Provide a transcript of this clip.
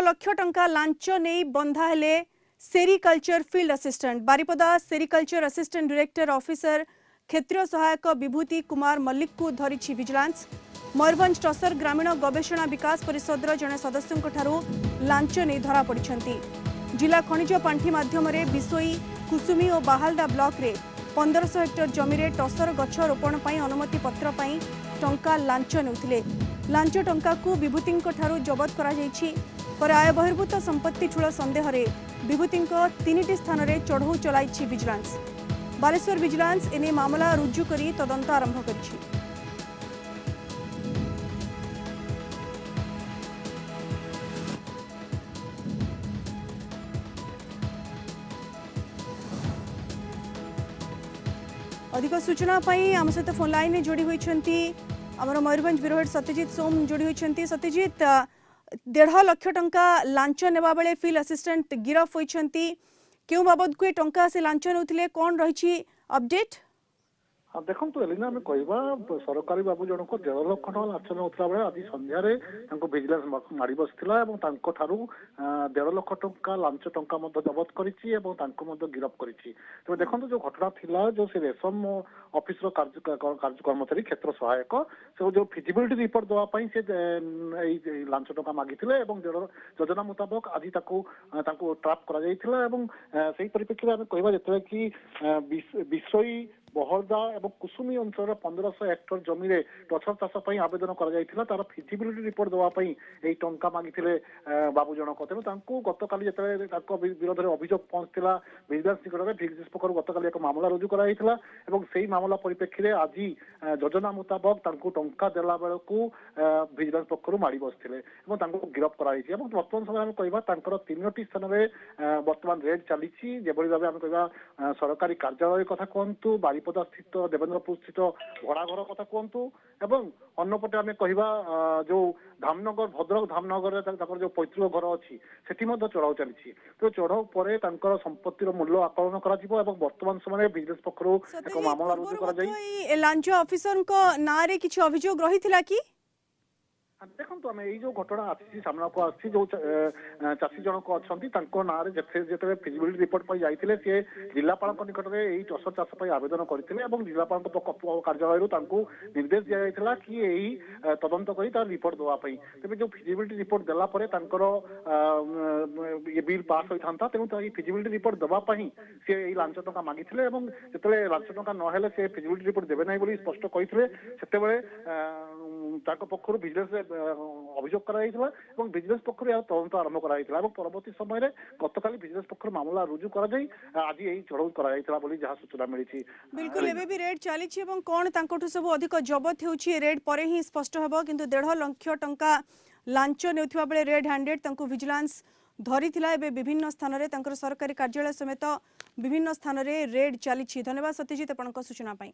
लाख टंका लांच नहीं बंधा हेले sericulture field assistant Baripada sericulture assistant director officer क्षेत्रीय सहायक विभूति कुमार मल्लिक को धरी विजिलेंस। मयूरभंज टसर ग्रामीण गवेषणा विकास परिषद जड़े सदस्यों लांच नहीं धरा पड़ी। जिला खनिज पांठी माध्यम विशोई कुसुमी और बाहालदा ब्लॉक रे 1500 हेक्टर जमी रे टसर गछ रोपण पर अनुमति पत्र टंका लांच नेउथिले। लांच टंका को विभूति जबत कर आय बहिर्भूत संपत्ति ठूल सन्देह विभूति 3टी स्थान में चढ़ऊ चलाई विजिलेंस। बालेश्वर विजिलेंस एने मामला रुजु करी तदंत आरंभ करिछि। अधिक सूचना आम सहित फोन लाइन में जोड़ी होती आमर मयूरभंज ब्यूरो हेड सत्यजित सोम जोड़ी होती। सत्यजित 1.5 लाख टंका लांच नेबा बेले फील्ड असिस्टेंट गिरफ होती क्यों बाबद को टंका से लांच नौथिले कौन रही अपडेट? देखो एलिना आम कह सरकारी बाबू जनक 1.5 लाख टका लांच नौला बेले आज सन्धार भिजिलेंस माड़ बसला 1.5 लाख टका लांच टंका जबत कर गिरफ कर। देखो जो घटना थिला जो से रेशम ऑफिस कर्मचारी क्षेत्र सहायक से जो फिजिबिलिटी रिपोर्ट देवाई से लांच टंका मागी योजना मुताबक आज ट्राप कर परिप्रेक्षी में कह कि विषयी बहरदा और कुसुमी अंचल 1500 हेक्टर जमी रे टसर चाष आवेदन कर फिजिबिलिटी रिपोर्ट देवाई यही टंका मागी बाबू जनक। तेणु गतकाली जो विरोध में अभियोग पहुंचला विजिलेंस निकट में विजिलेंस पक्ष गतकाली एक मामला रुजु कर मामला परिप्रेक्षी में आज योजना मुताबक टंका देला बेलू विजिलेंस पक्ष माड़ बसते गिरफ कर। बर्तमान समय कह 3टी स्थान में बर्तमान रेड चली भाव आम कह सरकारी कार्यालय कथा कहतु बारिपदा स्थित देवेन्द्रपुर स्थित भड़ाघर कथा कहतु एवं अन्यपटे आम कह जो धामनगर भद्रक धामनगर जो पैतृक घर अच्छी सेठी चढ़ाऊ चली। तो चढ़ाऊ पर संपत्तिर मूल्य आकलन कर वर्तमान समय विजिलेंस पक्ष एक मामला रुजु कर। लांच ऑफिसर ना रे किछि अभियोग रही कि देखो आम यो घटना आसी सामना को आसी जो चाषी जनक अच्छा ना जो फिजिबिलिटी रिपोर्ट पर जाते सी जिलापाल निकट में यही टसर चाष आवेदन करते जिलापाल कार्यालय निर्देश दि जाता कि यही तदंत कर रिपोर्ट देवाई तेज जो फिजिबिलिटी रिपोर्ट देलापर ये बिल पास होता था। तेणु फिजिबिलिटी रिपोर्ट देवाई सी यही लांच टंका मागी जो लांच टंका ना से फिजिबिलिटी रिपोर्ट देवे ना स्पष्ट कहते से पक्ष विजिलेंस अभियोग कराइथिला एवं विजिलेंस पक्ष तदंत आरंभ कराइथिला परवर्ती समय रे गतकाली विजिलेंस पक्ष मामला रुजु कर आज यही चढ़ऊ कराइथिला बोली जहाँ सूचना मिली। बिल्कुल एबे भी रेड चली एवं कौन तांकोठु सब अधिक जबत होउछि रेड परे ही स्पष्ट हेबो किंतु 1.5 लाख टंका लांच नेउथिबा बेले रेड हैंडेड तांको विजिलेंस धरिथिला। एबे विभिन्न स्थान रे तांकर सरकारी कार्यालय समेत विभिन्न स्थान रे रेड चली। धन्यवाद सत्यजित आपनक सूचना पाई।